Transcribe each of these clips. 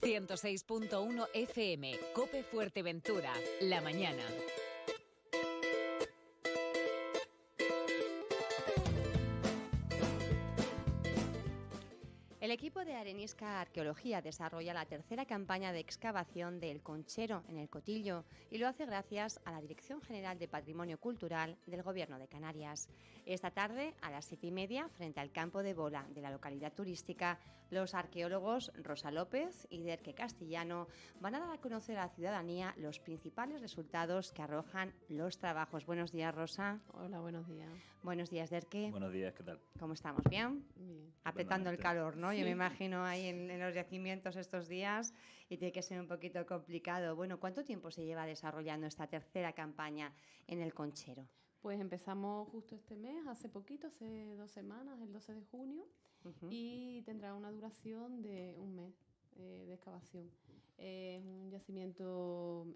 106.1 FM, COPE Fuerteventura, la mañana. El equipo de Arenisca Arqueología desarrolla la tercera campaña de excavación del Conchero en el Cotillo y lo hace gracias a la Dirección General de Patrimonio Cultural del Gobierno de Canarias. Esta tarde, a las 7:30, frente al campo de bola de la localidad turística, los arqueólogos Rosa López y Derke Castellano van a dar a conocer a la ciudadanía los principales resultados que arrojan los trabajos. Buenos días, Rosa. Hola, buenos días. Buenos días, Derke. Buenos días, ¿qué tal? ¿Cómo estamos? ¿Bien? Bien. Apretando el calor, ¿no? Sí. Yo me imagino ahí en los yacimientos estos días y tiene que ser un poquito complicado. Bueno, ¿cuánto tiempo se lleva desarrollando esta tercera campaña en el Conchero? Pues empezamos justo este mes, hace poquito, hace 2 semanas, el 12 de junio, y tendrá una duración de un mes de excavación. Es un yacimiento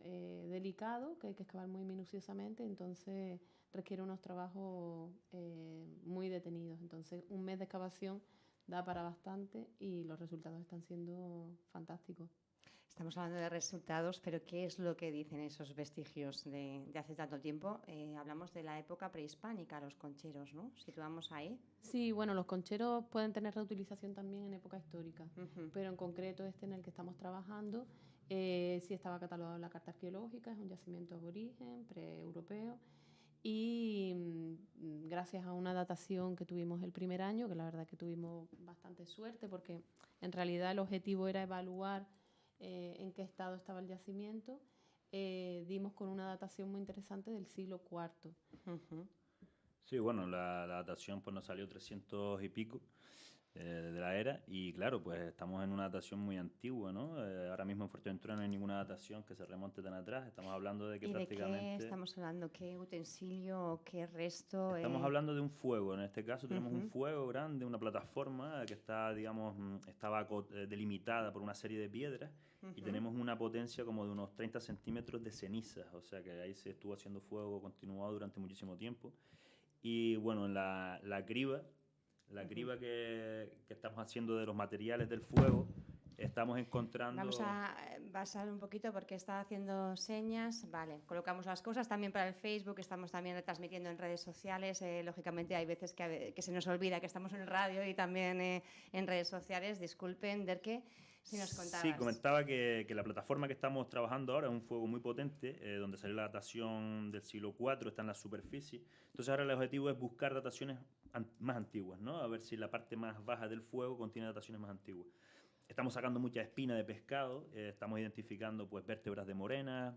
delicado que hay que excavar muy minuciosamente, entonces requiere unos trabajos muy detenidos. Entonces, un mes de excavación da para bastante y los resultados están siendo fantásticos. Estamos hablando de resultados, pero ¿qué es lo que dicen esos vestigios de hace tanto tiempo? Hablamos de la época prehispánica, los concheros, ¿no? Situamos ahí. Sí, bueno, los concheros pueden tener reutilización también en época histórica, pero en concreto este en el que estamos trabajando sí estaba catalogado en la Carta Arqueológica, es un yacimiento aborigen, pre-europeo, y gracias a una datación que tuvimos el primer año, que la verdad que tuvimos bastante suerte, porque en realidad el objetivo era evaluar en qué estado estaba el yacimiento, dimos con una datación muy interesante del siglo IV. Sí, bueno, la datación pues nos salió 300 y pico de la era y claro, pues estamos en una datación muy antigua, ¿no? Ahora mismo en Fuerteventura no hay ninguna datación que se remonte tan atrás, estamos hablando de que ¿Y prácticamente... de qué estamos hablando? ¿Qué utensilio o qué resto? Estamos hablando de un fuego, en este caso tenemos un fuego grande, una plataforma que está, digamos, estaba delimitada por una serie de piedras y tenemos una potencia como de unos 30 centímetros de cenizas, o sea que ahí se estuvo haciendo fuego continuado durante muchísimo tiempo. Y bueno, la criba que estamos haciendo de los materiales del fuego, estamos encontrando... Vamos a basar un poquito porque está haciendo señas. Vale, colocamos las cosas también para el Facebook, estamos también retransmitiendo en redes sociales. Lógicamente hay veces que se nos olvida que estamos en radio y también en redes sociales. Disculpen, Derke, si nos contabas. Sí, comentaba que la plataforma que estamos trabajando ahora es un fuego muy potente, donde salió la datación del siglo IV, está en la superficie. Entonces ahora el objetivo es buscar dataciones más antiguas, ¿no? A ver si la parte más baja del fuego contiene dataciones más antiguas. Estamos sacando mucha espina de pescado, estamos identificando pues vértebras de morenas,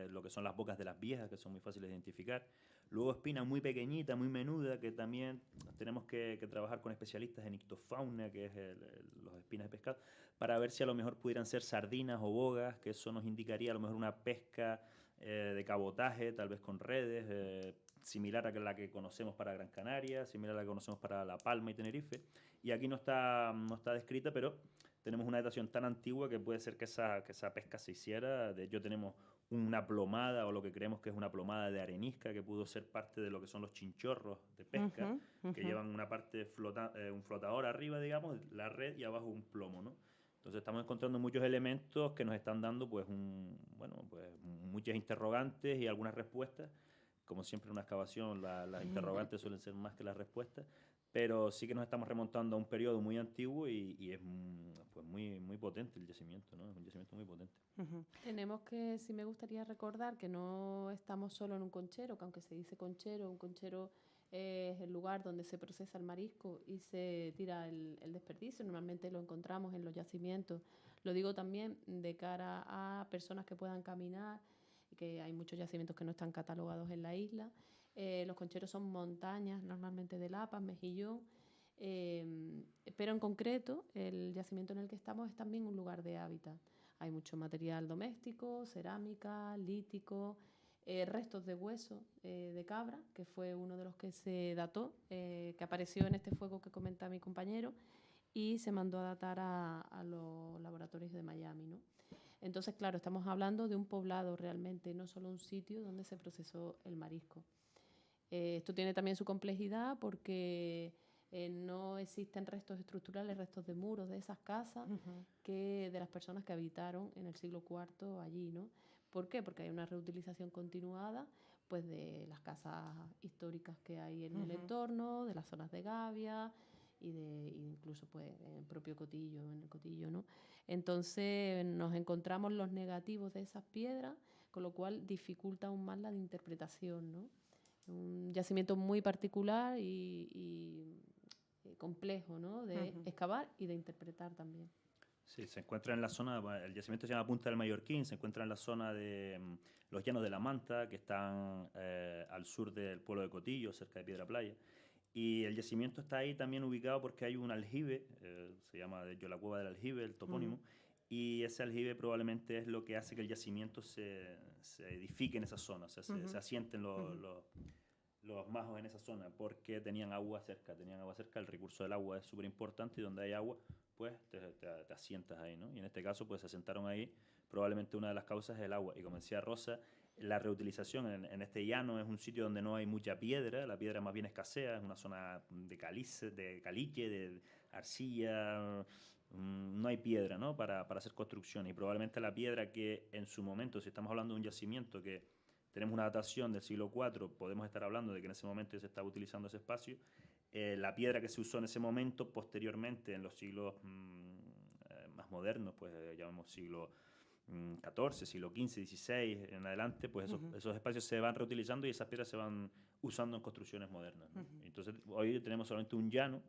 lo que son las bocas de las viejas, que son muy fáciles de identificar. Luego espina muy pequeñita, muy menuda, que también tenemos que trabajar con especialistas en ictofauna, que es los espinas de pescado, para ver si a lo mejor pudieran ser sardinas o bogas, que eso nos indicaría a lo mejor una pesca de cabotaje, tal vez con redes, similar a la que conocemos para Gran Canaria, similar a la que conocemos para La Palma y Tenerife. Y aquí no está descrita, pero tenemos una datación tan antigua que puede ser que esa pesca se hiciera. De hecho, tenemos una plomada, o lo que creemos que es una plomada de arenisca, que pudo ser parte de lo que son los chinchorros de pesca, que llevan una parte un flotador arriba, digamos, la red, y abajo un plomo, ¿no? Entonces estamos encontrando muchos elementos que nos están dando pues muchas interrogantes y algunas respuestas. Como siempre en una excavación, las interrogantes suelen ser más que las respuestas, pero sí que nos estamos remontando a un periodo muy antiguo y es pues muy potente el yacimiento, ¿no? Es un yacimiento muy potente. Tenemos que, sí me gustaría recordar que no estamos solo en un conchero, que aunque se dice conchero, un conchero es el lugar donde se procesa el marisco y se tira el desperdicio. Normalmente lo encontramos en los yacimientos. Lo digo también de cara a personas que puedan caminar, que hay muchos yacimientos que no están catalogados en la isla. Los concheros son montañas, normalmente de lapas, mejillón, pero en concreto el yacimiento en el que estamos es también un lugar de hábitat. Hay mucho material doméstico, cerámica, lítico, restos de hueso de cabra, que fue uno de los que se dató, que apareció en este fuego que comenta mi compañero, y se mandó a datar a los laboratorios de Miami, ¿no? Entonces, claro, estamos hablando de un poblado realmente, no solo un sitio donde se procesó el marisco. Esto tiene también su complejidad porque no existen restos estructurales, restos de muros de esas casas, que de las personas que habitaron en el siglo IV allí, ¿no? ¿Por qué? Porque hay una reutilización continuada, pues, de las casas históricas que hay en el entorno, de las zonas de gavia y incluso, pues, en el propio Cotillo, en el Cotillo, ¿no? Entonces nos encontramos los negativos de esas piedras, con lo cual dificulta aún más la interpretación, ¿no? Un yacimiento muy particular y complejo, ¿no? De excavar y de interpretar también. Sí, se encuentra en la zona, el yacimiento se llama Punta del Mallorquín, se encuentra en la zona de los Llanos de la Manta, que están al sur del pueblo de Cotillo, cerca de Piedra Playa. Y el yacimiento está ahí también ubicado porque hay un aljibe, se llama de hecho la cueva del aljibe, el topónimo, y ese aljibe probablemente es lo que hace que el yacimiento se edifique en esa zona, o sea, se asienten los majos en esa zona, porque tenían agua cerca, el recurso del agua es súper importante y donde hay agua, pues te asientas ahí, ¿no? Y en este caso, pues se asentaron ahí, probablemente una de las causas es el agua. Y como decía Rosa, la reutilización en este llano es un sitio donde no hay mucha piedra, la piedra más bien escasea, es una zona de calice, de arcilla, no hay piedra, ¿no? Para hacer construcciones. Y probablemente la piedra que en su momento, si estamos hablando de un yacimiento que tenemos una datación del siglo IV, podemos estar hablando de que en ese momento se estaba utilizando ese espacio. La piedra que se usó en ese momento, posteriormente, en los siglos más modernos, pues llamamos siglo XIV, siglo XV, XVI en adelante, pues esos espacios se van reutilizando y esas piedras se van usando en construcciones modernas, ¿no? Entonces, hoy tenemos solamente un llano,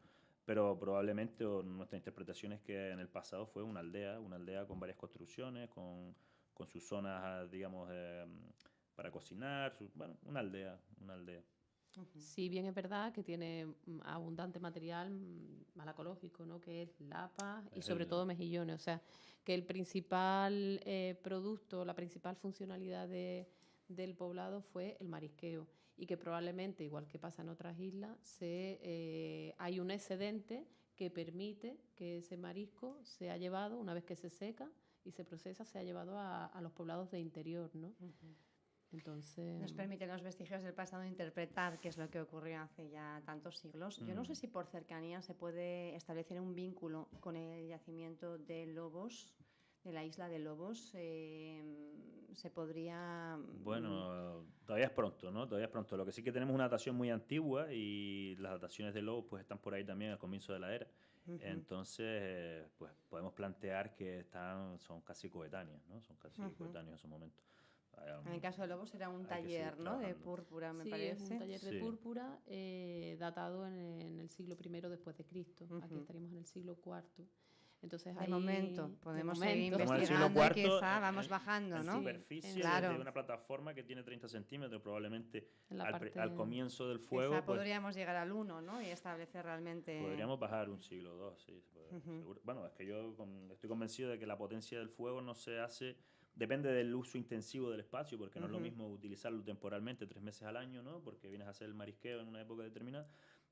pero probablemente nuestra interpretación es que en el pasado fue una aldea con varias construcciones, con sus zonas, digamos, para cocinar, bueno, una aldea. Sí, bien es verdad que tiene abundante material malacológico, ¿no? Que es lapa y sobre todo mejillones. O sea, que el principal producto, la principal funcionalidad del poblado fue el marisqueo y que probablemente, igual que pasa en otras islas, hay un excedente que permite que ese marisco sea llevado, una vez que se seca y se procesa, sea llevado a los poblados de interior, ¿no? Entonces, nos permiten los vestigios del pasado interpretar qué es lo que ocurrió hace ya tantos siglos. Yo no sé si por cercanía se puede establecer un vínculo con el yacimiento de Lobos, de la isla de Lobos. Se podría... Bueno, todavía es pronto, ¿no? Todavía es pronto. Lo que sí que tenemos una datación muy antigua y las dataciones de Lobos pues están por ahí también al comienzo de la era. Entonces, pues podemos plantear que son casi coetáneas, ¿no? Son casi coetáneos en su momento. En el caso de Lobos era un taller, ¿no? De púrpura, me parece. Sí, es un taller de púrpura datado en el siglo I después de Cristo. Aquí estaríamos en el siglo IV. Entonces, de momento, podemos seguir Como investigando el y siglo IV, quizá vamos bajando, en ¿no? superficie Claro. de una plataforma que tiene 30 centímetros, probablemente parte, al comienzo del fuego. Quizá podríamos llegar al 1, ¿no? Y establecer realmente... Podríamos bajar un siglo II, sí. Bueno, es que yo estoy convencido de que la potencia del fuego no se hace... Depende del uso intensivo del espacio, porque no es lo mismo utilizarlo temporalmente 3 meses al año, ¿no? Porque vienes a hacer el marisqueo en una época determinada,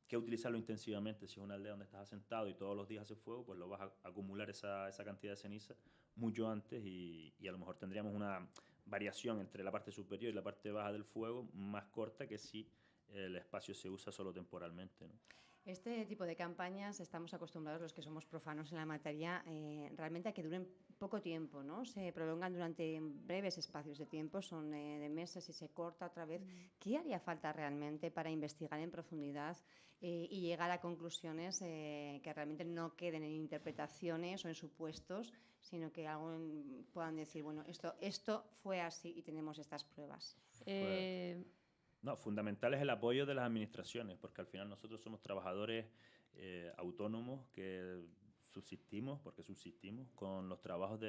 que utilizarlo intensivamente. Si es una aldea donde estás asentado y todos los días hace fuego, pues lo vas a acumular esa cantidad de ceniza mucho antes y a lo mejor tendríamos una variación entre la parte superior y la parte baja del fuego más corta que si el espacio se usa solo temporalmente, ¿no? Este tipo de campañas estamos acostumbrados, los que somos profanos en la materia, realmente a que duren poco tiempo, ¿no? Se prolongan durante breves espacios de tiempo, son de meses y se corta otra vez. ¿Qué haría falta realmente para investigar en profundidad y llegar a conclusiones que realmente no queden en interpretaciones o en supuestos, sino que puedan decir, bueno, esto fue así y tenemos estas pruebas? No, fundamental es el apoyo de las administraciones, porque al final nosotros somos trabajadores autónomos que subsistimos con los trabajos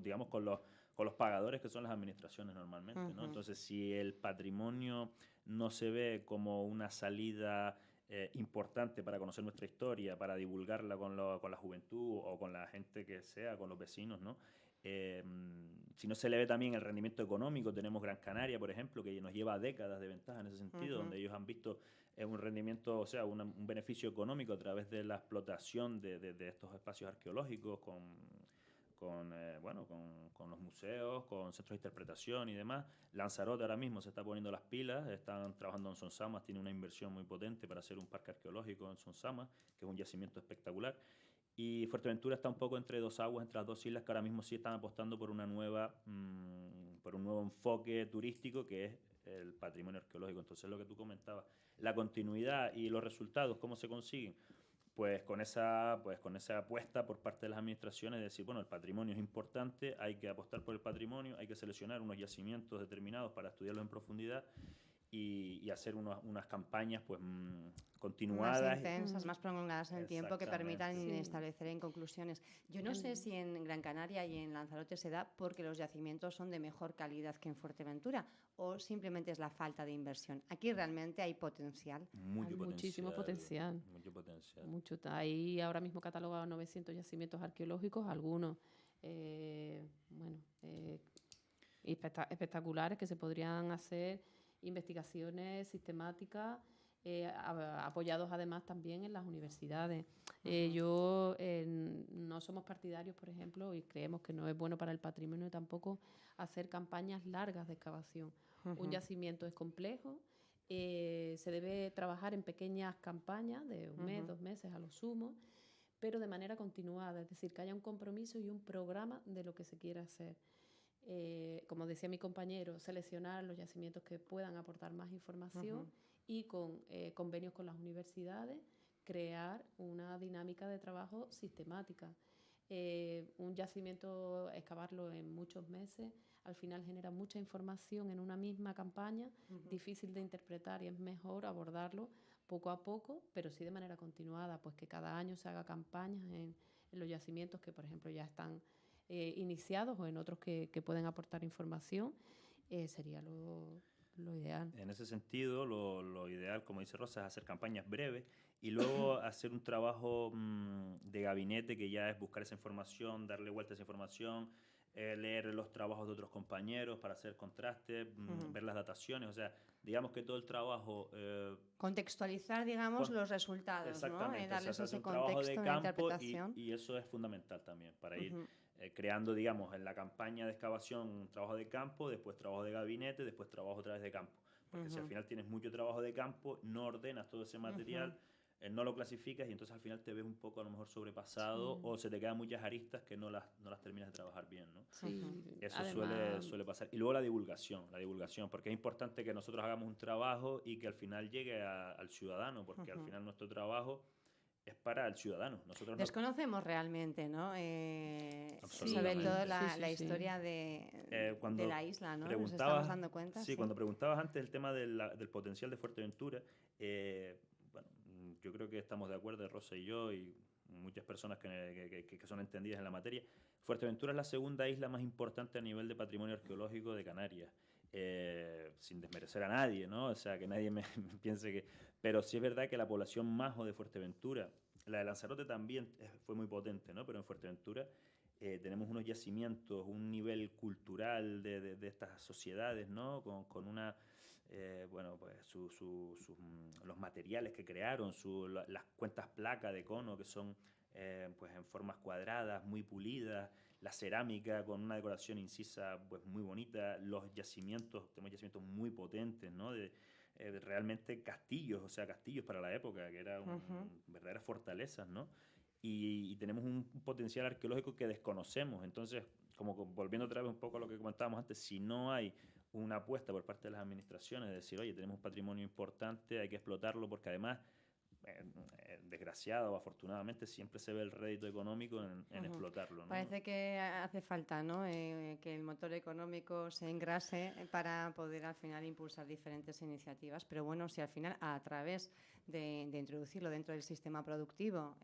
digamos, con los pagadores que son las administraciones normalmente, ¿no? Entonces, si el patrimonio no se ve como una salida importante para conocer nuestra historia, para divulgarla con la juventud o con la gente que sea, con los vecinos, ¿no? Si no se le ve también el rendimiento económico, tenemos Gran Canaria, por ejemplo, que nos lleva décadas de ventaja en ese sentido, donde ellos han visto un rendimiento, o sea, un beneficio económico a través de la explotación de estos espacios arqueológicos con los museos, con centros de interpretación y demás. Lanzarote ahora mismo se está poniendo las pilas, están trabajando en Sonsamas, tiene una inversión muy potente para hacer un parque arqueológico en Sonsamas, que es un yacimiento espectacular. Y Fuerteventura está un poco entre dos aguas, entre las dos islas, que ahora mismo sí están apostando por por un nuevo enfoque turístico, que es el patrimonio arqueológico. Entonces, lo que tú comentabas, la continuidad y los resultados, ¿cómo se consiguen? Pues con esa apuesta por parte de las administraciones de decir, bueno, el patrimonio es importante, hay que apostar por el patrimonio, hay que seleccionar unos yacimientos determinados para estudiarlos en profundidad y hacer unas campañas continuadas. Más intensas, más prolongadas en el tiempo, que permitan Sí. establecer en conclusiones. Yo no sé si en Gran Canaria y en Lanzarote se da porque los yacimientos son de mejor calidad que en Fuerteventura o simplemente es la falta de inversión. Aquí realmente hay potencial. Muchísimo potencial. Mucho potencial. Hay ahora mismo catalogados 900 yacimientos arqueológicos, algunos espectaculares, que se podrían hacer investigaciones sistemáticas, apoyados además también en las universidades. No somos partidarios, por ejemplo, y creemos que no es bueno para el patrimonio tampoco hacer campañas largas de excavación. Un yacimiento es complejo, se debe trabajar en pequeñas campañas de un mes, 2 meses a lo sumo, pero de manera continuada, es decir, que haya un compromiso y un programa de lo que se quiere hacer. Como decía mi compañero, seleccionar los yacimientos que puedan aportar más información y con convenios con las universidades, crear una dinámica de trabajo sistemática. Un yacimiento, excavarlo en muchos meses, al final genera mucha información en una misma campaña, difícil de interpretar, y es mejor abordarlo poco a poco, pero sí de manera continuada, pues que cada año se haga campañas en los yacimientos que, por ejemplo, ya están iniciados o en otros que pueden aportar información, sería lo ideal. En ese sentido, lo ideal, como dice Rosa, es hacer campañas breves y luego hacer un trabajo de gabinete, que ya es buscar esa información, darle vuelta a esa información, leer los trabajos de otros compañeros para hacer contrastes, ver las dataciones, o sea, digamos que todo el trabajo... contextualizar, digamos, los resultados, exactamente, ¿no? Darles ese trabajo contexto, de una campo interpretación. y eso es fundamental también para ir creando, digamos, en la campaña de excavación un trabajo de campo, después trabajo de gabinete, después trabajo otra vez de campo. Porque si al final tienes mucho trabajo de campo, no ordenas todo ese material, no lo clasificas y entonces al final te ves un poco a lo mejor sobrepasado o se te quedan muchas aristas que no las terminas de trabajar bien, ¿no? Sí, Eso además, suele pasar. Y luego la divulgación, porque es importante que nosotros hagamos un trabajo y que al final llegue al ciudadano, porque al final nuestro trabajo es para el ciudadano. Nosotros Desconocemos realmente, ¿no? Sobre todo la historia de la isla, ¿no? Nos estamos dando cuenta. Sí, cuando preguntabas antes el tema del potencial de Fuerteventura, bueno, yo creo que estamos de acuerdo, Rosa y yo, y muchas personas que son entendidas en la materia. Fuerteventura es la segunda isla más importante a nivel de patrimonio arqueológico de Canarias. Sin desmerecer a nadie, ¿no? O sea, que nadie me piense que... Pero sí es verdad que la población majo de Fuerteventura, la de Lanzarote también fue muy potente, ¿no? Pero en Fuerteventura tenemos unos yacimientos, un nivel cultural de estas sociedades, ¿no? Con una... bueno, pues los materiales que crearon, las cuentas placa de cono, que son pues en formas cuadradas, muy pulidas, la cerámica con una decoración incisa pues muy bonita, los yacimientos, tenemos yacimientos muy potentes, ¿no? Realmente castillos, o sea, castillos para la época, que eran verdaderas fortalezas, ¿no? Y tenemos un potencial arqueológico que desconocemos. Entonces, como volviendo otra vez un poco a lo que comentábamos antes, si no hay una apuesta por parte de las administraciones de decir, oye, tenemos un patrimonio importante, hay que explotarlo, porque además, desgraciado o afortunadamente, siempre se ve el rédito económico en explotarlo, ¿no? Parece que hace falta, ¿no? Que el motor económico se engrase para poder al final impulsar diferentes iniciativas. Pero bueno, si al final a través de introducirlo dentro del sistema productivo,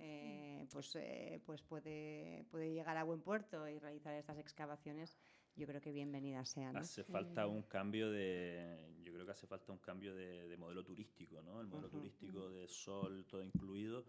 pues puede llegar a buen puerto y realizar estas excavaciones, yo creo que bienvenidas sean, ¿no? Hace falta un cambio yo creo que hace falta un cambio de modelo turístico, ¿no? El modelo turístico de sol, todo incluido,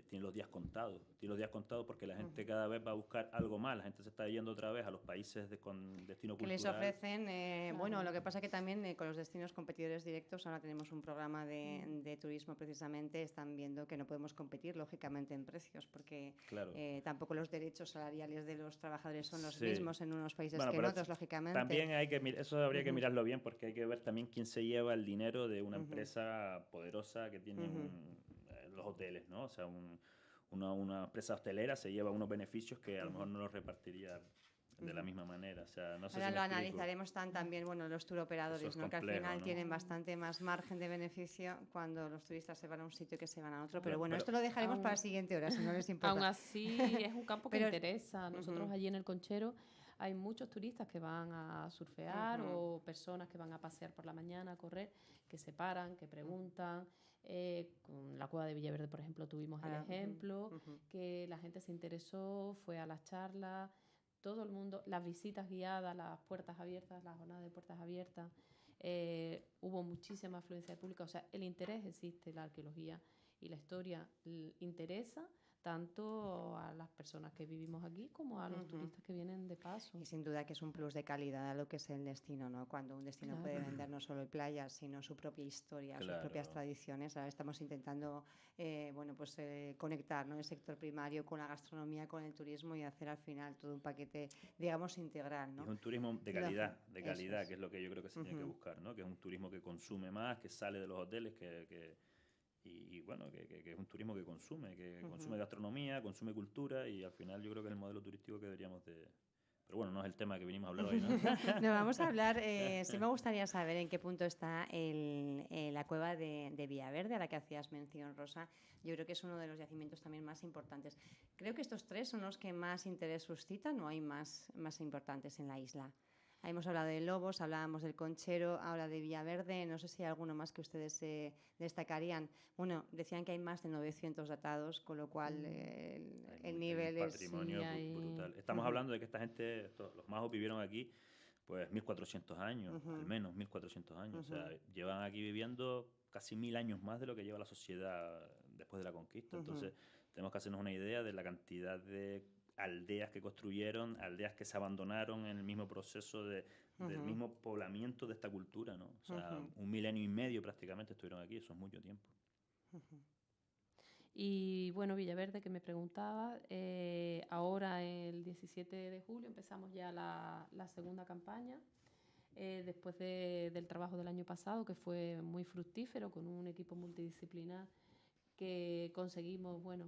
tiene los días contados. Tiene los días contados porque la gente cada vez va a buscar algo más. La gente se está yendo otra vez a los países con destino que cultural. les ofrecen, Claro. bueno, lo que pasa que también con los destinos competidores directos, ahora tenemos un programa de turismo precisamente, están viendo que no podemos competir lógicamente en precios, porque Claro. tampoco los derechos salariales de los trabajadores son los Sí. mismos en unos países Bueno, que en pero otros, lógicamente. También hay que eso habría que Ujú. mirarlo bien, porque hay que ver también quién se lleva el dinero de una Ujú. empresa poderosa que tiene Ujú. los hoteles, ¿no? O sea, una empresa hostelera se lleva unos beneficios que a lo Ujú. mejor no los repartiría de la misma manera. O sea, no sé Ahora si lo me explico. analizaremos también, bueno, los tour operadores, Eso es ¿no? Que al complejo, final ¿no? tienen bastante más margen de beneficio cuando los turistas se van a un sitio que se van a otro. Pero Claro, bueno, pero- esto lo dejaremos Aún- para la siguiente hora, si no les Aún importa. así, es un campo que Pero- interesa. Nosotros Ujú. allí en el Conchero hay muchos turistas que van a surfear Ujú. o personas que van a pasear por la mañana, a correr, que se paran, que preguntan. Con la Cueva de Villaverde, por ejemplo, tuvimos el Ahora, ujú, ejemplo, ujú. que la gente se interesó, fue a las charlas, todo el mundo, las visitas guiadas, las puertas abiertas, las jornadas de puertas abiertas, hubo muchísima afluencia de público. O sea, el interés existe, la arqueología y la historia interesa tanto a las personas que vivimos aquí como a los Ujú. turistas que vienen de paso. Y sin duda que es un plus de calidad a lo que es el destino, ¿no? Cuando un destino Claro. puede vender no solo playas, sino su propia historia, sus Claro. propias tradiciones. Ahora estamos intentando, conectar, ¿no? El sector primario con la gastronomía, con el turismo y hacer al final todo un paquete, digamos, integral, Y ¿no? es un turismo de Lo hace- calidad, eso es. que es lo que yo creo que se tiene que Ujú. buscar, ¿no? Que es un turismo que consume más, que sale de los hoteles, y bueno, que es un turismo que consume Ujú. gastronomía, consume cultura, y al final yo creo que es el modelo turístico que deberíamos de... Pero bueno, no es el tema que vinimos a hablar hoy, ¿no? No, vamos a hablar, sí me gustaría saber en qué punto está la cueva de Villaverde, a la que hacías mención, Rosa. Yo creo que es uno de los yacimientos también más importantes. Creo que estos tres son los que más interés suscitan, o hay más importantes en la isla. Ahí hemos hablado de Lobos, hablábamos del Conchero, ahora de Villaverde. No sé si hay alguno más que ustedes destacarían. Bueno, decían que hay más de 900 datados, con lo cual el nivel Hay un es... patrimonio Sí, hay- brutal. Estamos Ujú. hablando de que esta gente, los majos vivieron aquí pues 1400 años, Ujú. al menos 1400 años. O sea, Ujú. llevan aquí viviendo casi 1000 años más de lo que lleva la sociedad después de la conquista. Ujú. Entonces, tenemos que hacernos una idea de la cantidad de aldeas que construyeron, aldeas que se abandonaron en el mismo proceso del Ujú. mismo poblamiento de esta cultura, ¿no? O sea, Ujú. 1 milenio y medio prácticamente estuvieron aquí, eso es mucho tiempo. Ujú. Y bueno, Villaverde, que me preguntaba, ahora el 17 de julio empezamos ya la segunda campaña, después del trabajo del año pasado, que fue muy fructífero, con un equipo multidisciplinar que conseguimos, bueno,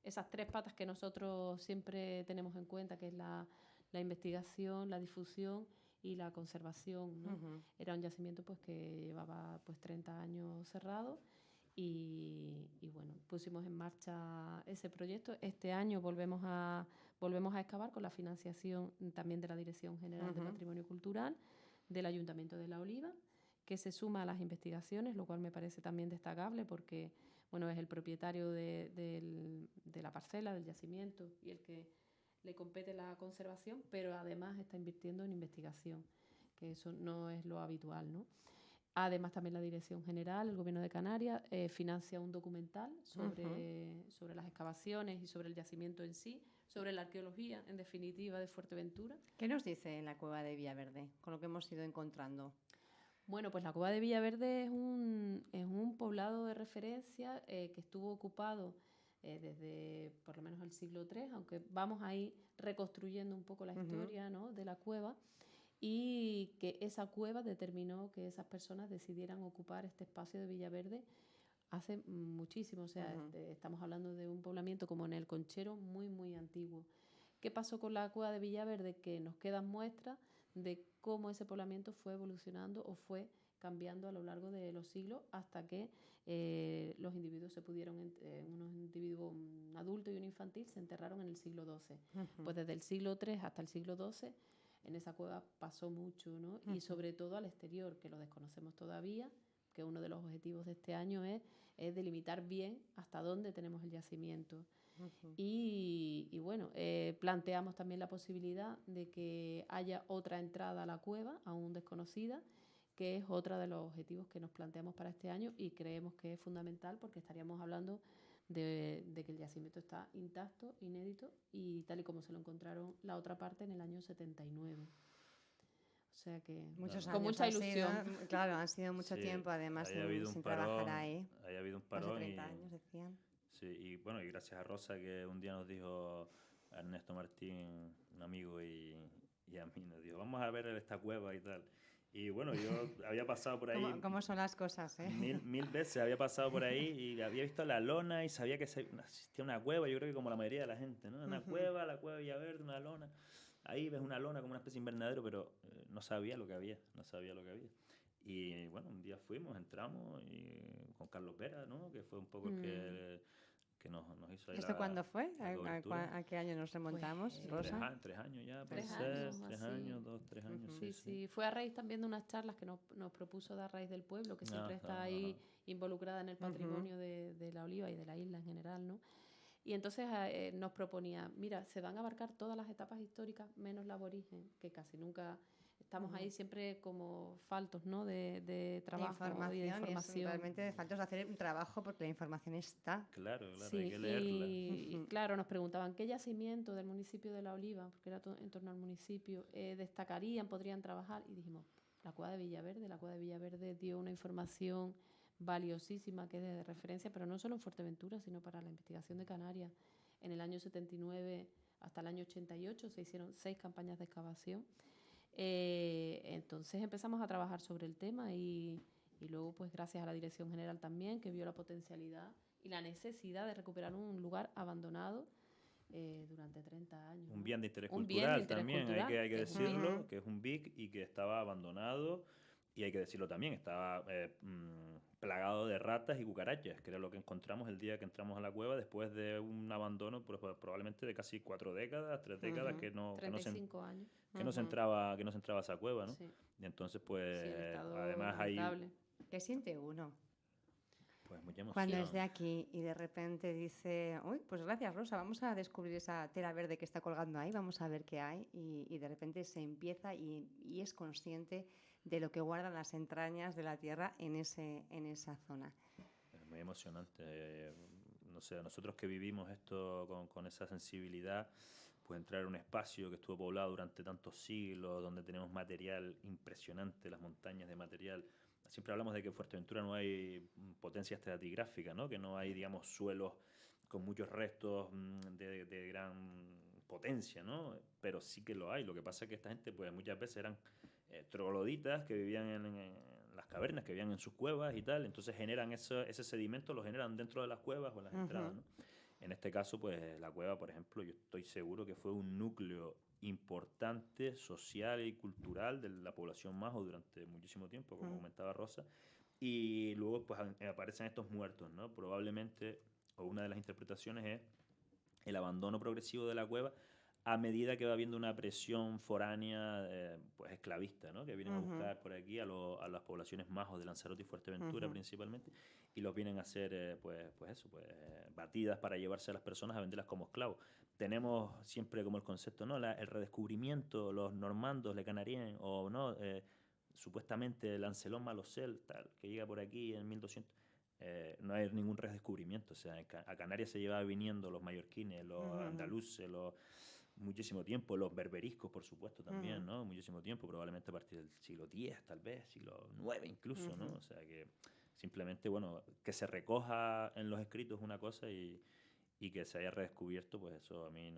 esas tres patas que nosotros siempre tenemos en cuenta, que es la investigación, la difusión y la conservación, ¿no? Ujú. Era un yacimiento pues que llevaba pues 30 años cerrado y bueno, pusimos en marcha ese proyecto. Este año volvemos a excavar con la financiación también de la Dirección General de Ujú. Patrimonio Cultural del Ayuntamiento de La Oliva, que se suma a las investigaciones, lo cual me parece también destacable porque bueno, es el propietario de la parcela, del yacimiento y el que le compete la conservación, pero además está invirtiendo en investigación, que eso no es lo habitual, ¿no? Además, también la Dirección General, el Gobierno de Canarias, financia un documental sobre las excavaciones y sobre el yacimiento en sí, sobre la arqueología, en definitiva, de Fuerteventura. ¿Qué nos dice la cueva de Villaverde, con lo que hemos ido encontrando? Bueno, pues la Cueva de Villaverde es un poblado de referencia que estuvo ocupado desde por lo menos el siglo III, aunque vamos ahí reconstruyendo un poco la historia, ¿no?, de la cueva, y que esa cueva determinó que esas personas decidieran ocupar este espacio de Villaverde hace muchísimo. O sea, estamos hablando de un poblamiento como en el Conchero muy, muy antiguo. ¿Qué pasó con la cueva de Villaverde? Que nos quedan muestras de cómo ese poblamiento fue evolucionando o fue cambiando a lo largo de los siglos hasta que los individuos se pudieron, unos individuos, un adulto y un infantil, se enterraron en el siglo XII. Pues desde el siglo III hasta el siglo XII en esa cueva pasó mucho, ¿no? Y sobre todo al exterior, que lo desconocemos todavía, que uno de los objetivos de este año es delimitar bien hasta dónde tenemos el yacimiento. Y bueno, planteamos también la posibilidad de que haya otra entrada a la cueva, aún desconocida, que es otro de los objetivos que nos planteamos para este año y creemos que es fundamental porque estaríamos hablando de que el yacimiento está intacto, inédito y tal y como se lo encontraron la otra parte en el año 79. O sea que Muchos con años mucha ha ilusión. sido, claro, han sido mucho Sí, tiempo además haya habido sin un trabajar parón, ahí. haya habido un Más de parón 30 años, decían. sí, y bueno, y gracias a Rosa que un día nos dijo Ernesto Martín, un amigo, y a mí nos dijo, vamos a ver esta cueva y tal. Y bueno, yo había pasado por ahí ¿Cómo son las cosas, eh? mil veces, había pasado por ahí y había visto la lona y sabía que existía una cueva, yo creo que como la mayoría de la gente, ¿no? Una cueva, la cueva Villaverde, una lona. Ahí ves una lona como una especie de invernadero, pero no sabía lo que había, no sabía lo que había. Y bueno, un día fuimos, entramos y con Carlos Vera, ¿no? Que fue un poco el que nos hizo ahí ¿Esto cuándo fue? la cobertura. ¿A qué año nos remontamos, Pues, Rosa? 3 años ya, puede 3 ser, años, 3 así. años, 2, 3 años, Sí, sí. Fue a raíz también de unas charlas que nos propuso dar Raíz del Pueblo, que siempre está ahí involucrada en el patrimonio de la oliva y de la isla en general, ¿no? Y entonces nos proponía, mira, se van a abarcar todas las etapas históricas menos la aborigen, que casi nunca estamos ahí siempre como faltos, ¿no? de trabajo y de información. Realmente falta hacer un trabajo porque la información está. Claro, Sí, hay que leerla. y claro, nos preguntaban qué yacimiento del municipio de La Oliva, porque era en torno al municipio, destacarían, podrían trabajar, y dijimos, la cueva de Villaverde. La cueva de Villaverde dio una información valiosísima que es de referencia, pero no solo en Fuerteventura, sino para la investigación de Canarias. En el año 79 hasta el año 88 se hicieron 6 campañas de excavación. Entonces empezamos a trabajar sobre el tema y luego, pues gracias a la Dirección General también, que vio la potencialidad y la necesidad de recuperar un lugar abandonado durante 30 años. Un bien de interés un cultural bien de interés también, cultural, hay que que es un decirlo, BIC. que es un BIC y que estaba abandonado, y hay que decirlo también, estaba plagado de ratas y cucarachas, que era lo que encontramos el día que entramos a la cueva después de un abandono probablemente de casi 4 décadas, 3 décadas, que no 35 años. que no se entraba a esa cueva, ¿no? Sí. Y entonces, pues, Sí, el estado además lamentable. ¿Qué siente uno pues mucha emoción. cuando es de aquí y de repente dice, uy, pues gracias Rosa, vamos a descubrir esa tela verde que está colgando ahí, vamos a ver qué hay, y de repente se empieza y es consciente de lo que guardan las entrañas de la tierra en esa zona? Es muy emocionante. No sé, nosotros que vivimos esto con esa sensibilidad, pues entrar en un espacio que estuvo poblado durante tantos siglos, donde tenemos material impresionante, las montañas de material. Siempre hablamos de que en Fuerteventura no hay potencia estratigráfica, ¿no? Que no hay, digamos, suelos con muchos restos de gran potencia, ¿no? Pero sí que lo hay. Lo que pasa es que esta gente, pues muchas veces eran trogloditas que vivían en las cavernas, que vivían en sus cuevas y tal, entonces generan ese sedimento, lo generan dentro de las cuevas o en las entradas, ¿no? En este caso, pues la cueva, por ejemplo, yo estoy seguro que fue un núcleo importante, social y cultural de la población majo durante muchísimo tiempo, como comentaba Rosa, y luego pues aparecen estos muertos, ¿no? Probablemente, o una de las interpretaciones es el abandono progresivo de la cueva a medida que va habiendo una presión foránea pues esclavista, ¿no? Que vienen a buscar por aquí a las poblaciones majos de Lanzarote y Fuerteventura principalmente, y los vienen a hacer batidas para llevarse a las personas a venderlas como esclavos. Tenemos siempre como el concepto, ¿no? El redescubrimiento, los normandos, le canarien, o no, supuestamente Lancelot Malocel, tal, que llega por aquí en 1200. No hay ningún redescubrimiento, o sea, a Canarias se llevaba viniendo los mallorquines, los andaluces, muchísimo tiempo, los berberiscos, por supuesto, también, ¿no? Muchísimo tiempo, probablemente a partir del siglo X, tal vez, siglo IX incluso, ¿no? O sea, que simplemente, bueno, que se recoja en los escritos una cosa y que se haya redescubierto, pues eso a mí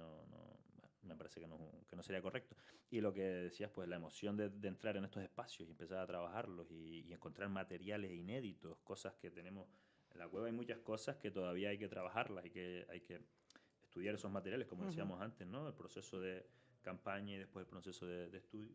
me parece que no sería correcto. Y lo que decías, pues la emoción de entrar en estos espacios y empezar a trabajarlos y encontrar materiales inéditos, cosas que tenemos en la cueva. Hay muchas cosas que todavía hay que trabajarlas, hay que estudiar esos materiales, como decíamos antes, ¿no? El proceso de campaña y después el proceso de estudio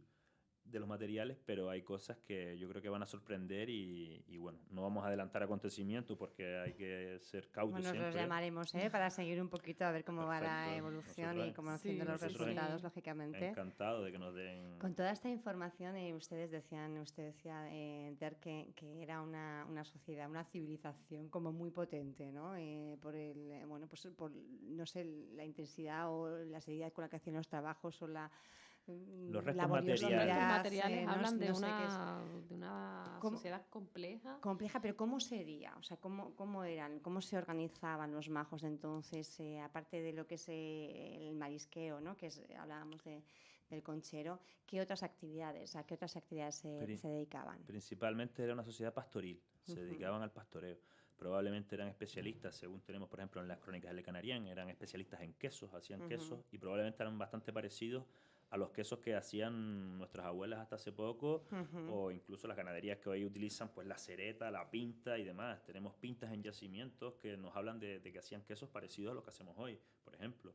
de los materiales, pero hay cosas que yo creo que van a sorprender y bueno, no vamos a adelantar acontecimientos porque hay que ser cautos Bueno, siempre. los llamaremos para seguir un poquito a ver cómo va la evolución y conociendo los resultados, lógicamente. Encantado de que nos den... Con toda esta información, usted decía, Der, que era una sociedad, una civilización como muy potente, ¿no? Por no sé, la intensidad o la seriedad con la que hacían los trabajos o Los restos laboriosos. Los restos materiales. materiales hablan de no sé qué es. de una ¿Cómo? sociedad compleja. Compleja, pero ¿cómo sería? O sea, ¿cómo eran? ¿Cómo se organizaban los majos de entonces? Aparte de lo que es el marisqueo, ¿no? Hablábamos del conchero. ¿Qué otras actividades? ¿A qué otras actividades se dedicaban? Principalmente era una sociedad pastoril, se Ujú. dedicaban al pastoreo. Probablemente eran especialistas, según tenemos, por ejemplo, en las crónicas de Le Canarién, eran especialistas en quesos, hacían quesos, y probablemente eran bastante parecidos a los quesos que hacían nuestras abuelas hasta hace poco, o incluso las ganaderías que hoy utilizan, pues la cereta, la pinta y demás. Tenemos pintas en yacimientos que nos hablan de que hacían quesos parecidos a los que hacemos hoy, por ejemplo.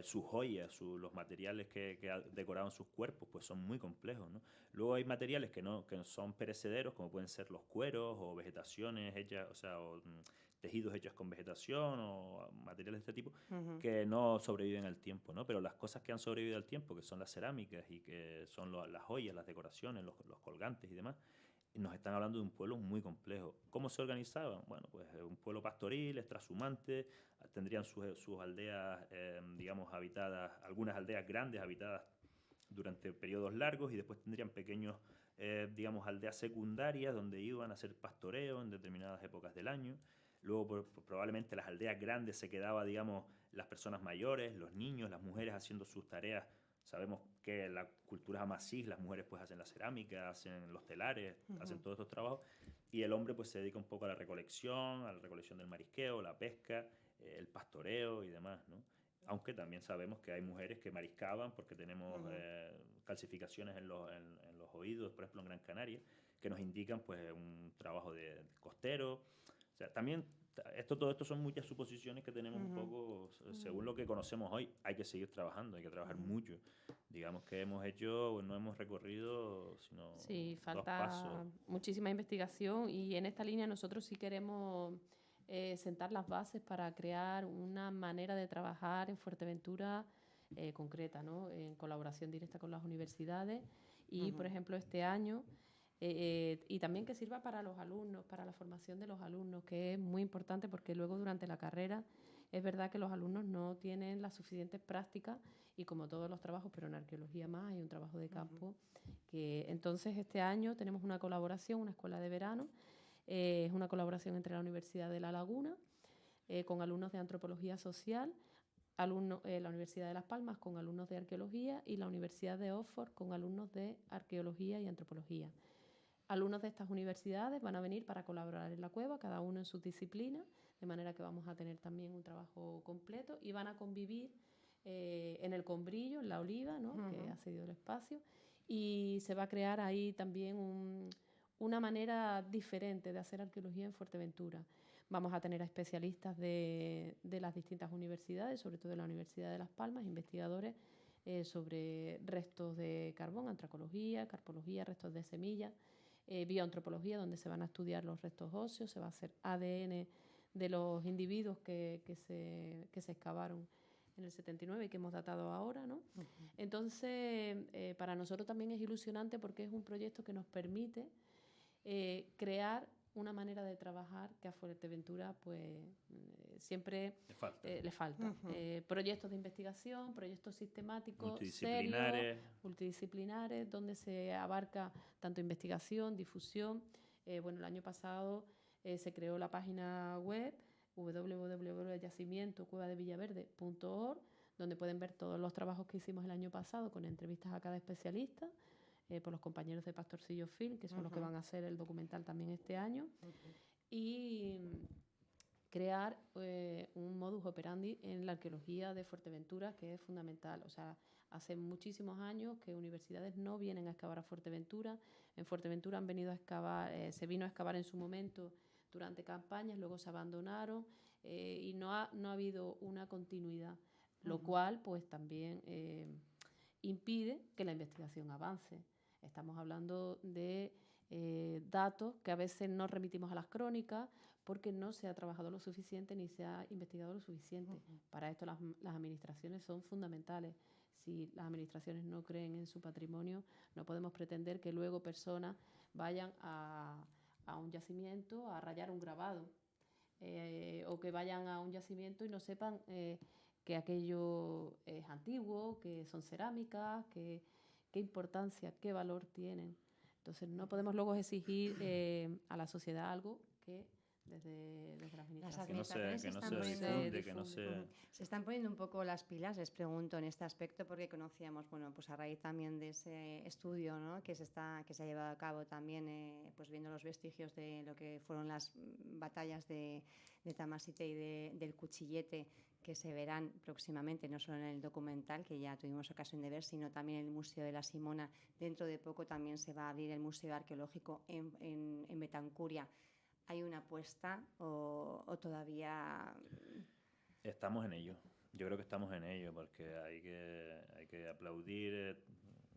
Sus joyas, los materiales que decoraban sus cuerpos, pues son muy complejos, ¿no? Luego hay materiales que no son perecederos, como pueden ser los cueros o vegetaciones hechas, o sea, tejidos hechos con vegetación o materiales de este tipo, que no sobreviven al tiempo, ¿no? Pero las cosas que han sobrevivido al tiempo, que son las cerámicas y que son las joyas, las decoraciones, los colgantes y demás, nos están hablando de un pueblo muy complejo. ¿Cómo se organizaban? Bueno, pues un pueblo pastoril, trashumante, tendrían sus aldeas, digamos, habitadas, algunas aldeas grandes habitadas durante periodos largos, y después tendrían pequeños, digamos, aldeas secundarias donde iban a hacer pastoreo en determinadas épocas del año. Luego probablemente las aldeas grandes se quedaba, digamos, las personas mayores, los niños, las mujeres haciendo sus tareas. Sabemos que en la cultura amasís las mujeres pues hacen la cerámica, hacen los telares, hacen todos estos trabajos, y el hombre pues se dedica un poco a la recolección del marisqueo, la pesca, el pastoreo y demás, ¿no? Aunque también sabemos que hay mujeres que mariscaban porque tenemos calcificaciones en los oídos, por ejemplo en Gran Canaria, que nos indican pues un trabajo de costero. O sea, también todo esto son muchas suposiciones que tenemos un poco según lo que conocemos hoy. Hay que seguir trabajando, hay que trabajar mucho. Digamos que no hemos recorrido sino Sí, 2 falta pasos. muchísima investigación y en esta línea nosotros sí queremos sentar las bases para crear una manera de trabajar en Fuerteventura concreta, ¿no? En colaboración directa con las universidades y, por ejemplo, este año, y también que sirva para los alumnos, para la formación de los alumnos, que es muy importante porque luego durante la carrera es verdad que los alumnos no tienen las suficientes prácticas y como todos los trabajos, pero en arqueología más hay un trabajo de campo. Que entonces este año tenemos una colaboración, una escuela de verano, es una colaboración entre la Universidad de La Laguna con alumnos de antropología social, la Universidad de Las Palmas con alumnos de arqueología y la Universidad de Oxford con alumnos de arqueología y antropología. Alumnos de estas universidades van a venir para colaborar en la cueva, cada uno en su disciplina, de manera que vamos a tener también un trabajo completo y van a convivir en el Combrillo, en la Oliva, ¿no? Que ha cedido el espacio, y se va a crear ahí también una manera diferente de hacer arqueología en Fuerteventura. Vamos a tener a especialistas de las distintas universidades, sobre todo de la Universidad de Las Palmas, investigadores sobre restos de carbón, antracología, carpología, restos de semillas, bioantropología, donde se van a estudiar los restos óseos, se va a hacer ADN de los individuos que se excavaron en el 79 y que hemos datado ahora, ¿no? Entonces, para nosotros también es ilusionante porque es un proyecto que nos permite crear una manera de trabajar que a Fuerteventura pues siempre le falta. Proyectos de investigación, proyectos sistemáticos, Multidisciplinares. serios, multidisciplinares, donde se abarca tanto investigación, difusión. Bueno, el año pasado se creó la página web www.yacimientocuevadevillaverde.org, donde pueden ver todos los trabajos que hicimos el año pasado con entrevistas a cada especialista por los compañeros de Pastorcillo Film, que son los que van a hacer el documental también este año, y crear un modus operandi en la arqueología de Fuerteventura, que es fundamental. O sea, hace muchísimos años que universidades no vienen a excavar a Fuerteventura. En Fuerteventura han venido a excavar, se vino a excavar en su momento durante campañas, luego se abandonaron y no ha habido una continuidad, lo cual pues también impide que la investigación avance. Estamos hablando de datos que a veces no remitimos a las crónicas porque no se ha trabajado lo suficiente ni se ha investigado lo suficiente. Para esto las administraciones son fundamentales. Si las administraciones no creen en su patrimonio, no podemos pretender que luego personas vayan a un yacimiento a rayar un grabado o que vayan a un yacimiento y no sepan que aquello es antiguo, que son cerámicas, qué importancia, qué valor tienen. Entonces no podemos luego exigir a la sociedad algo que desde las administraciones que no se difunde, que no se... Se están poniendo un poco las pilas, les pregunto, en este aspecto, porque conocíamos, bueno, pues a raíz también de ese estudio, ¿no?, que se ha llevado a cabo también, pues viendo los vestigios de lo que fueron las batallas de Tamasite y del Cuchillete, que se verán próximamente, no solo en el documental, que ya tuvimos ocasión de ver, sino también en el Museo de la Simona. Dentro de poco también se va a abrir el Museo Arqueológico en Betancuria. ¿Hay una apuesta o todavía...? Estamos en ello. Yo creo que estamos en ello, porque hay que aplaudir,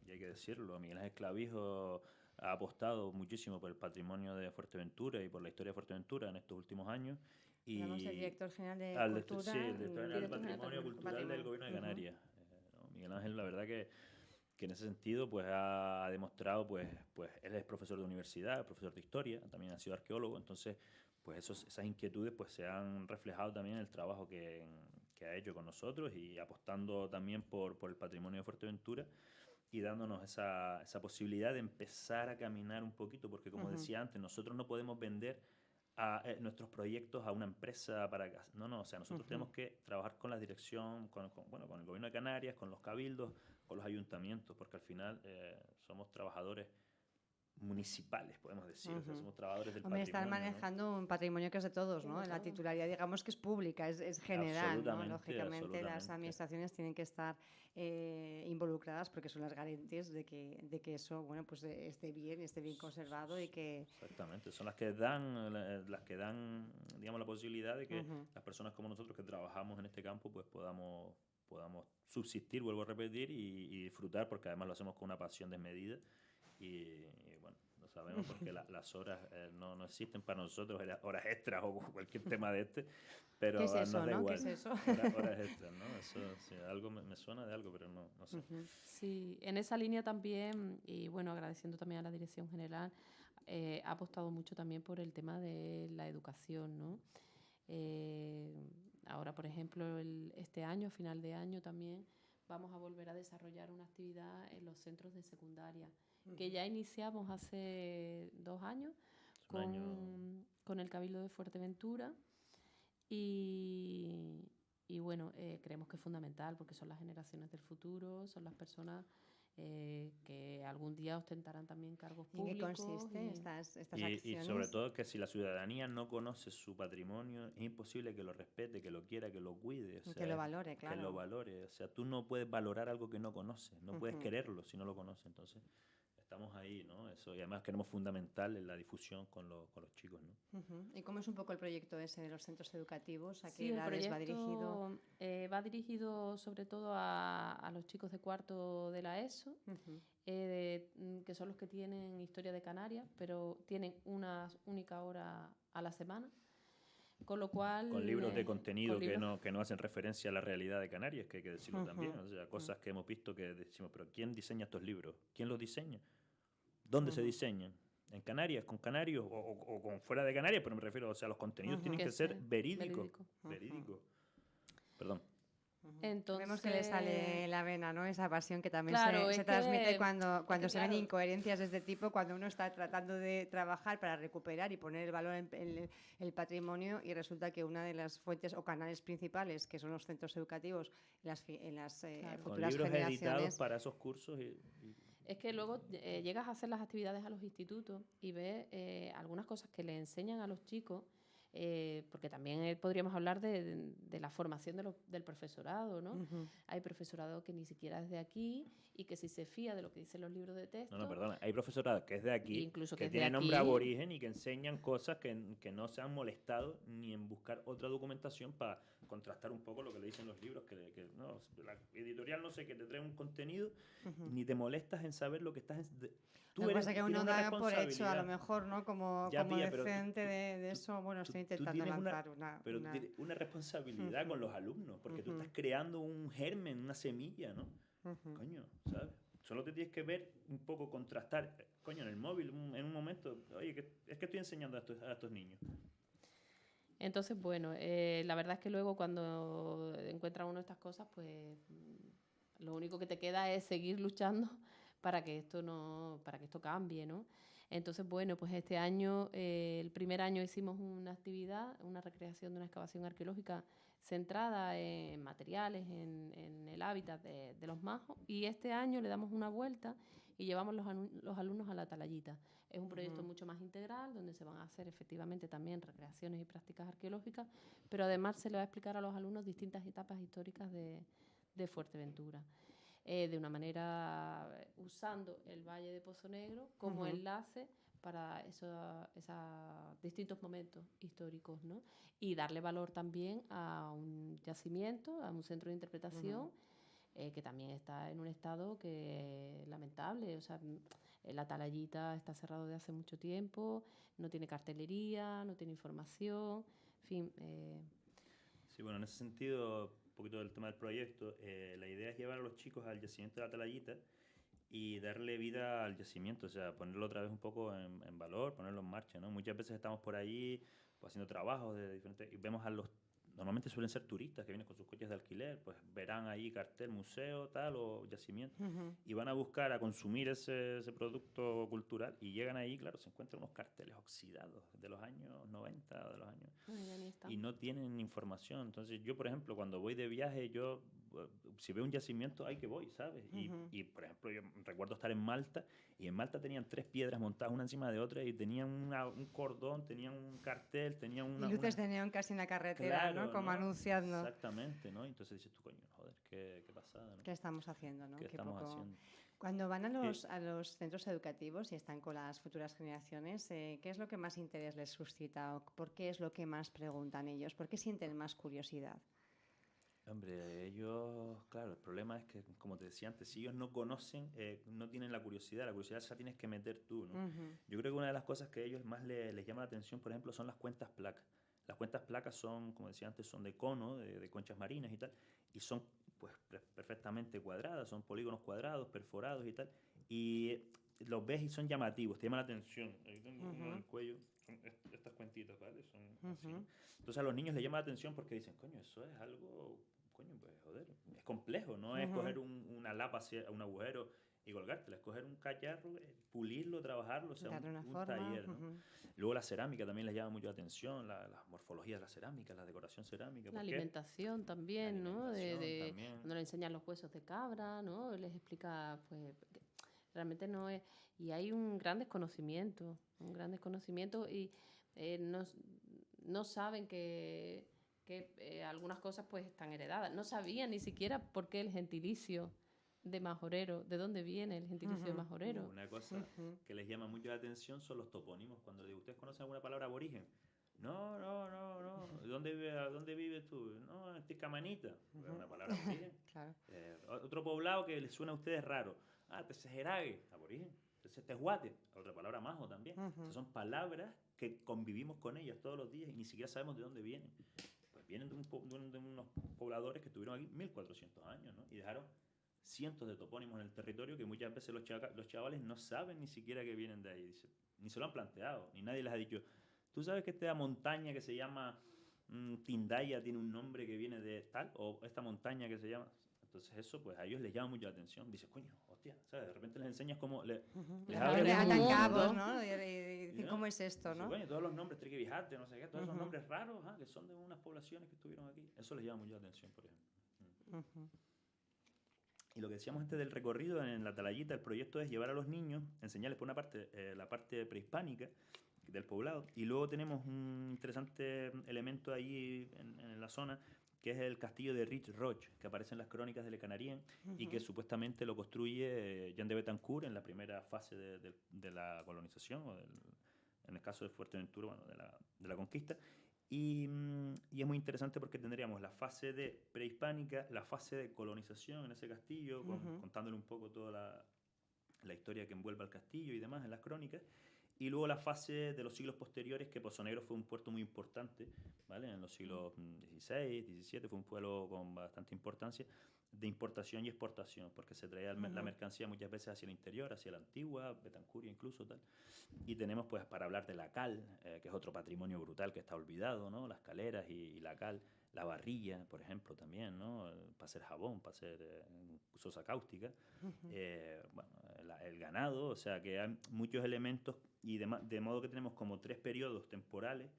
y hay que decirlo. Miguel Ángel Clavijo ha apostado muchísimo por el patrimonio de Fuerteventura y por la historia de Fuerteventura en estos últimos años. Y hablamos del director general de Cultura. Sí, el director general del Patrimonio Cultural del Gobierno de Canarias. Miguel Ángel, la verdad que en ese sentido pues ha demostrado, pues él es profesor de universidad, profesor de historia, también ha sido arqueólogo, entonces pues esas inquietudes pues se han reflejado también en el trabajo que ha hecho con nosotros, y apostando también por el patrimonio de Fuerteventura y dándonos esa posibilidad de empezar a caminar un poquito, porque como decía antes, nosotros no podemos vender nuestros proyectos a una empresa o sea, nosotros tenemos que trabajar con la dirección, con el gobierno de Canarias, con los cabildos, con los ayuntamientos, porque al final somos trabajadores municipales, podemos decir, o sea, somos trabajadores del patrimonio. Están manejando un patrimonio que es de todos, ¿no? La titularidad, digamos, que es pública, es general, ¿no? Lógicamente las administraciones tienen que estar involucradas, porque son las garantías de que eso, bueno, pues esté bien conservado y que... Exactamente, son las que dan, digamos, la posibilidad de que las personas como nosotros que trabajamos en este campo pues podamos subsistir, vuelvo a repetir, y disfrutar, porque además lo hacemos con una pasión desmedida. Y bueno, lo sabemos porque las horas no existen para nosotros, horas extras o cualquier tema de pero ¿qué es eso, nos da igual. ¿Qué es eso? Horas extras, ¿no? Eso sí, algo me suena de algo, pero no sé. Sí, en esa línea también, y bueno, agradeciendo también a la Dirección General, ha apostado mucho también por el tema de la educación, ¿no? Ahora, por ejemplo, este año, a final de año también, vamos a volver a desarrollar una actividad en los centros de secundaria, que ya iniciamos hace 2 años con el Cabildo de Fuerteventura, y bueno, creemos que es fundamental, porque son las generaciones del futuro, son las personas que algún día ostentarán también cargos públicos. ¿En qué consiste estas acciones? Y sobre todo que si la ciudadanía no conoce su patrimonio, es imposible que lo respete, que lo quiera, que lo cuide. O sea, que lo valore, claro. Que lo valore. O sea, tú no puedes valorar algo que no conoces, no puedes quererlo si no lo conoces. Entonces, estamos ahí, ¿no? Eso, y además queremos fundamental en la difusión con los chicos, ¿no? ¿Y cómo es un poco el proyecto ese de los centros educativos? ¿A qué Sí, edades va dirigido? Va dirigido sobre todo a los chicos de cuarto de la ESO, que son los que tienen historia de Canarias, pero tienen una única hora a la semana. Con lo cual... Con libros de contenido que no hacen referencia a la realidad de Canarias, que hay que decirlo también. O sea, cosas que hemos visto que decimos, pero ¿quién diseña estos libros? ¿Quién los diseña? ¿Dónde se diseñan? ¿En Canarias? ¿Con canarios? ¿O con fuera de Canarias? Pero me refiero, o sea, los contenidos tienen que ser verídicos. Verídicos. Perdón. Entonces, vemos que le sale la vena, ¿no? Esa pasión que también se transmite cuando se ven incoherencias de este tipo, cuando uno está tratando de trabajar para recuperar y poner el valor en el patrimonio, y resulta que una de las fuentes o canales principales, que son los centros educativos, en las futuras libros generaciones... editados para esos cursos Es que luego llegas a hacer las actividades a los institutos y ves algunas cosas que le enseñan a los chicos, porque también podríamos hablar de la formación del profesorado, ¿no? Hay profesorado que ni siquiera es de aquí y que si se fía de lo que dicen los libros de texto... No, perdona, hay profesorado que es de aquí, incluso que tiene nombre aborigen y que enseñan cosas que no se han molestado ni en buscar otra documentación para contrastar un poco lo que le dicen los libros, que no, la editorial no sé, que te trae un contenido, ni te molestas en saber lo que estás... Lo que pasa es que uno da por hecho, a lo mejor, ¿no? Como docente de eso, bueno, estoy intentando lanzar una responsabilidad con los alumnos, porque tú estás creando un germen, una semilla, ¿no? Coño, ¿sabes? Solo te tienes que ver un poco, contrastar, coño, en el móvil, en un momento, oye, es que estoy enseñando a estos niños. Entonces, bueno, la verdad es que luego cuando encuentra uno estas cosas, pues lo único que te queda es seguir luchando para que esto cambie, ¿no? Entonces, bueno, pues este año, el primer año hicimos una actividad, una recreación de una excavación arqueológica centrada en materiales, en el hábitat de los majos, y este año le damos una vuelta y llevamos los alumnos a la Atalayita. Es un proyecto mucho más integral, donde se van a hacer efectivamente también recreaciones y prácticas arqueológicas, pero además se le va a explicar a los alumnos distintas etapas históricas de Fuerteventura. De una manera usando el Valle de Pozo Negro como enlace para esos distintos momentos históricos, ¿no? Y darle valor también a un yacimiento, a un centro de interpretación, que también está en un estado que lamentable. O sea, la Atalayita está cerrado de hace mucho tiempo, no tiene cartelería, no tiene información, en fin. Sí, bueno, en ese sentido, un poquito del tema del proyecto, la idea es llevar a los chicos al yacimiento de la Atalayita y darle vida al yacimiento, o sea, ponerlo otra vez un poco en valor, ponerlo en marcha, ¿no? Muchas veces estamos por allí pues, haciendo trabajos de diferentes, y vemos a los, normalmente suelen ser turistas que vienen con sus coches de alquiler, pues verán ahí cartel, museo, tal, o yacimiento, y van a buscar, a consumir ese producto cultural, y llegan ahí, claro, se encuentran unos carteles oxidados de los años 90, de los años... y no tienen información. Entonces yo, por ejemplo, cuando voy de viaje, yo si veo un yacimiento, ahí que voy, ¿sabes? Y, por ejemplo, yo recuerdo estar en Malta, y en Malta tenían 3 piedras montadas una encima de otra, y tenían un cordón, tenían un cartel, tenían una... Y luces de neón casi en la carretera, claro, ¿no? Como ¿no? anunciando. Exactamente, ¿no? Entonces dices tú, coño, joder, qué pasada, ¿no? ¿Qué estamos haciendo, no? ¿Qué estamos haciendo? Cuando van a los centros educativos y están con las futuras generaciones, ¿qué es lo que más interés les suscita? ¿O por qué es lo que más preguntan ellos? ¿Por qué sienten más curiosidad? Hombre, ellos, claro, el problema es que, como te decía antes, si ellos no conocen, no tienen la curiosidad se la tienes que meter tú, ¿no? Yo creo que una de las cosas que a ellos más les llama la atención, por ejemplo, son las cuentas placas. Las cuentas placas son, como decía antes, son de cono, de conchas marinas y tal, y son pues perfectamente cuadradas, son polígonos cuadrados, perforados y tal, y los ves y son llamativos, te llama la atención. Ahí tengo uno en el cuello, son estas cuentitas, ¿vale? Son así, ¿no? Entonces a los niños les llama la atención porque dicen, coño, eso es algo, coño, pues joder, es complejo, no es coger una lapa hacia un agujero y colgártela, es coger un cacharro, pulirlo, trabajarlo, o sea, darle una un forma. taller, ¿no? Luego la cerámica también les llama mucho la atención, la morfología de la cerámica, la decoración cerámica. La alimentación también, ¿no? También. Cuando le enseñan los huesos de cabra, ¿no? Les explica, pues, realmente no es... Y hay un gran desconocimiento y no saben que algunas cosas pues están heredadas. No sabían ni siquiera por qué el gentilicio de majorero, de dónde viene el gentilicio de majorero. Una cosa que les llama mucho la atención son los topónimos. Cuando les digo, ¿ustedes conocen alguna palabra aborigen? No. ¿Dónde vives tú? No, en Tiscamanita. Es una palabra aborigen. Claro. Otro poblado que les suena a ustedes raro. Tesejerague, aborigen. Tehuate, otra palabra majo también. O sea, son palabras que convivimos con ellas todos los días y ni siquiera sabemos de dónde vienen. Pues vienen de unos pobladores que estuvieron aquí 1400 años, ¿no? Y dejaron cientos de topónimos en el territorio que muchas veces los chavales no saben ni siquiera que vienen de ahí. Ni se lo han planteado, ni nadie les ha dicho, ¿tú sabes que esta montaña que se llama Tindaya tiene un nombre que viene de tal? O esta montaña que se llama... Entonces eso pues a ellos les llama mucho la atención. Dices, coño, hostia, ¿sabes? De repente les enseñas cómo... Les atan cabos, ¿no? Y dicen, ¿cómo es esto, no? Coño, todos los nombres, Triquivijate, no sé qué, todos esos nombres raros que son de unas poblaciones que estuvieron aquí. Eso les llama mucho la atención, por ejemplo. Y lo que decíamos antes del recorrido en la Atalayita, el proyecto es llevar a los niños, enseñarles por una parte la parte prehispánica del poblado, y luego tenemos un interesante elemento ahí en la zona, que es el castillo de Riche Roig, que aparece en las crónicas de Le Canarien, y que supuestamente lo construye Jean de Betancourt en la primera fase de la colonización, o en el caso de Fuerteventura, bueno, de la conquista. Y es muy interesante porque tendríamos la fase de prehispánica, la fase de colonización en ese castillo, contándole un poco toda la historia que envuelve al castillo y demás en las crónicas, y luego la fase de los siglos posteriores, que Pozo Negro fue un puerto muy importante, ¿vale? En los siglos XVI, XVII, fue un pueblo con bastante importancia, de importación y exportación, porque se traía la mercancía muchas veces hacia el interior, hacia la Antigua, Betancuria incluso, tal. Y tenemos, pues, para hablar de la cal, que es otro patrimonio brutal que está olvidado, ¿no? Las caleras y la cal, la barrilla, por ejemplo, también, ¿no? Para hacer jabón, para hacer sosa cáustica. Bueno, el ganado, o sea, que hay muchos elementos y de modo que tenemos como 3 periodos temporales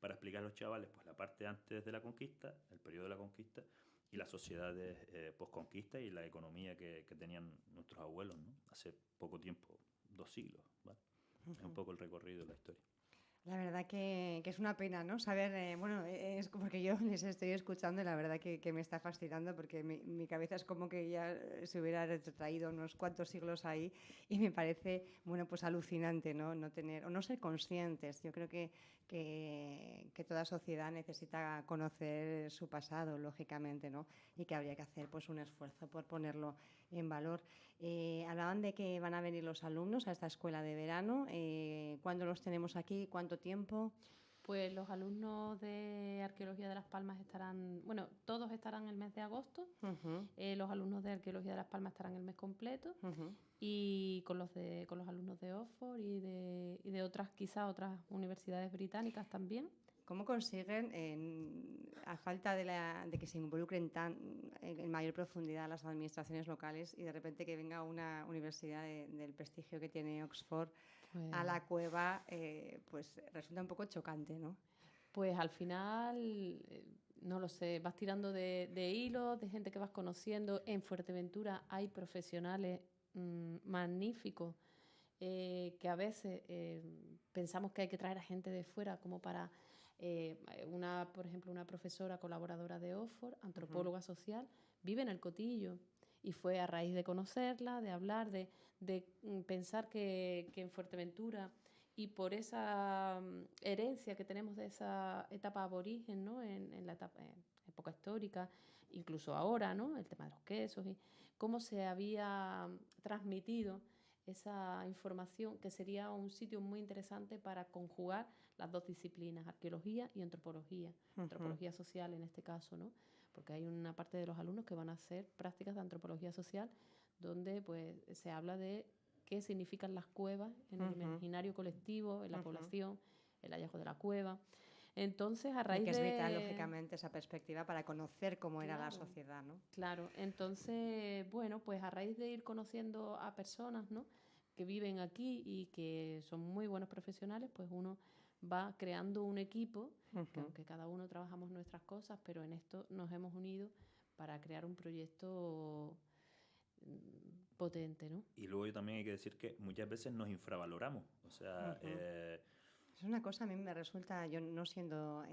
para explicar a los chavales, pues, la parte antes de la conquista, el periodo de la conquista, y las sociedades post-conquista y la economía que tenían nuestros abuelos, ¿no? Hace poco tiempo, 2 siglos, ¿vale? Es un poco el recorrido de la historia. La verdad que es una pena, ¿no? Saber, bueno, es porque yo les estoy escuchando y la verdad que me está fascinando porque mi cabeza es como que ya se hubiera retrotraído unos cuantos siglos ahí y me parece, bueno, pues alucinante, ¿no? No tener, o no ser conscientes. Yo creo que toda sociedad necesita conocer su pasado, lógicamente, ¿no? Y que habría que hacer, pues, un esfuerzo por ponerlo en valor. Hablaban de que van a venir los alumnos a esta escuela de verano. ¿Cuándo los tenemos aquí? ¿Cuánto tiempo? Pues los alumnos de Arqueología de Las Palmas estarán, bueno, todos estarán el mes de agosto. Los alumnos de Arqueología de Las Palmas estarán el mes completo. Y con los alumnos de Oxford y de otras, quizá otras universidades británicas también. ¿Cómo consiguen, a falta de que se involucren en mayor profundidad las administraciones locales y de repente que venga una universidad del prestigio que tiene Oxford a la cueva, pues resulta un poco chocante, ¿no? Pues al final, no lo sé, vas tirando de hilos, de gente que vas conociendo. En Fuerteventura hay profesionales magníficos que a veces pensamos que hay que traer a gente de fuera como para... por ejemplo, una profesora colaboradora de Oxford, antropóloga social, vive en el Cotillo y fue a raíz de conocerla, de hablar, de pensar que en Fuerteventura y por esa herencia que tenemos de esa etapa aborigen, ¿no? en la época histórica, incluso ahora, ¿no? El tema de los quesos y cómo se había transmitido esa información, que sería un sitio muy interesante para conjugar las dos disciplinas, arqueología y antropología, antropología social en este caso, ¿no? Porque hay una parte de los alumnos que van a hacer prácticas de antropología social donde pues se habla de qué significan las cuevas en el imaginario colectivo, en la población, el hallazgo de la cueva. Entonces, a raíz de... que es vital, lógicamente, esa perspectiva para conocer cómo era la sociedad, ¿no? Claro, entonces, bueno, pues a raíz de ir conociendo a personas, ¿no? que viven aquí y que son muy buenos profesionales, pues uno va creando un equipo, que aunque cada uno trabajamos nuestras cosas, pero en esto nos hemos unido para crear un proyecto potente, ¿no? Y luego también hay que decir que muchas veces nos infravaloramos, o sea... Es una cosa, a mí me resulta, yo no siendo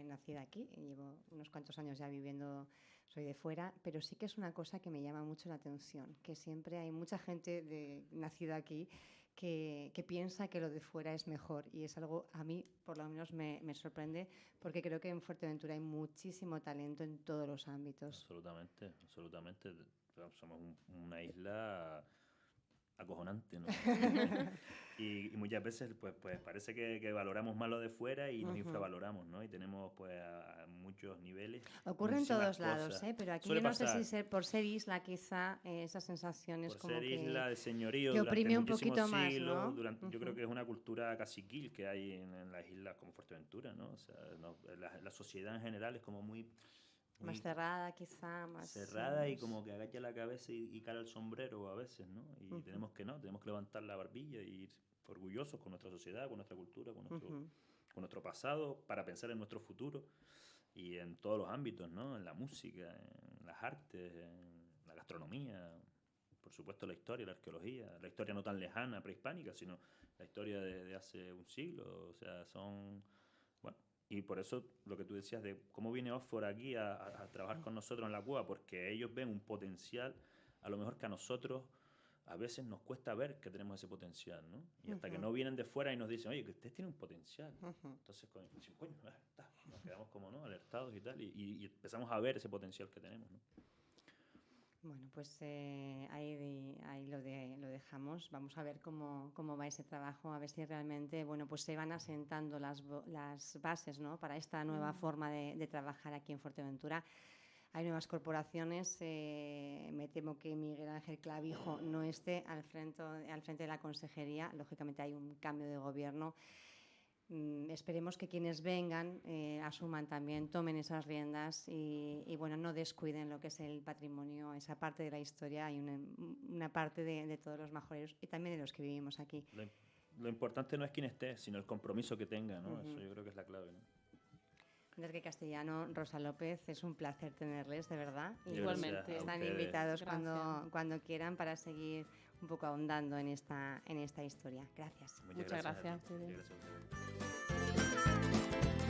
nacida aquí, llevo unos cuantos años ya viviendo, soy de fuera, pero sí que es una cosa que me llama mucho la atención, que siempre hay mucha gente nacida aquí que piensa que lo de fuera es mejor y es algo, a mí por lo menos me sorprende, porque creo que en Fuerteventura hay muchísimo talento en todos los ámbitos. Absolutamente, absolutamente. Somos una isla acojonante, ¿no? y muchas veces pues parece que valoramos más lo de fuera y nos infravaloramos, ¿no? Y tenemos pues a muchos niveles. Ocurre en todos lados, pero aquí yo no sé si por ser isla quizá esa sensación es como que... Por ser isla de señorío que oprime un poquito más, siglos, ¿no? Yo creo que es una cultura caciquil que hay en las islas como Fuerteventura, ¿no? O sea, la sociedad en general es como muy más cerrada quizá, más... cerrada y como que agacha la cabeza y cara el sombrero a veces, ¿no? Y tenemos que levantar la barbilla y ir orgullosos con nuestra sociedad, con nuestra cultura, con nuestro pasado, para pensar en nuestro futuro y en todos los ámbitos, ¿no? En la música, en las artes, en la gastronomía, por supuesto la historia, la arqueología, la historia no tan lejana, prehispánica, sino la historia de hace un siglo, o sea, son... Y por eso lo que tú decías de cómo viene Oxford aquí a trabajar con nosotros en la cueva, porque ellos ven un potencial, a lo mejor que a nosotros a veces nos cuesta ver que tenemos ese potencial, ¿no? Y hasta que no vienen de fuera y nos dicen, oye, que ustedes tienen un potencial. Entonces, coño, nos quedamos como, ¿no? Alertados y tal, y empezamos a ver ese potencial que tenemos, ¿no? Bueno, pues ahí lo dejamos. Vamos a ver cómo va ese trabajo, a ver si realmente, bueno, pues se van asentando las bases, ¿no? Para esta nueva forma de trabajar aquí en Fuerteventura. hay nuevas corporaciones. Me temo que Miguel Ángel Clavijo no esté al frente de la consejería. Lógicamente hay un cambio de gobierno. Esperemos que quienes vengan asuman también, tomen esas riendas y bueno, no descuiden lo que es el patrimonio, esa parte de la historia. Hay una parte de todos los majoreros y también de los que vivimos aquí. Lo importante no es quién esté, sino el compromiso que tenga, ¿no? Eso yo creo que es la clave, ¿no? Enrique Castellano, Rosa López, es un placer tenerles, de verdad. Igualmente. Están invitados cuando quieran para seguir un poco ahondando en esta historia. Gracias. Muchas gracias a ustedes. Muchas gracias a ustedes.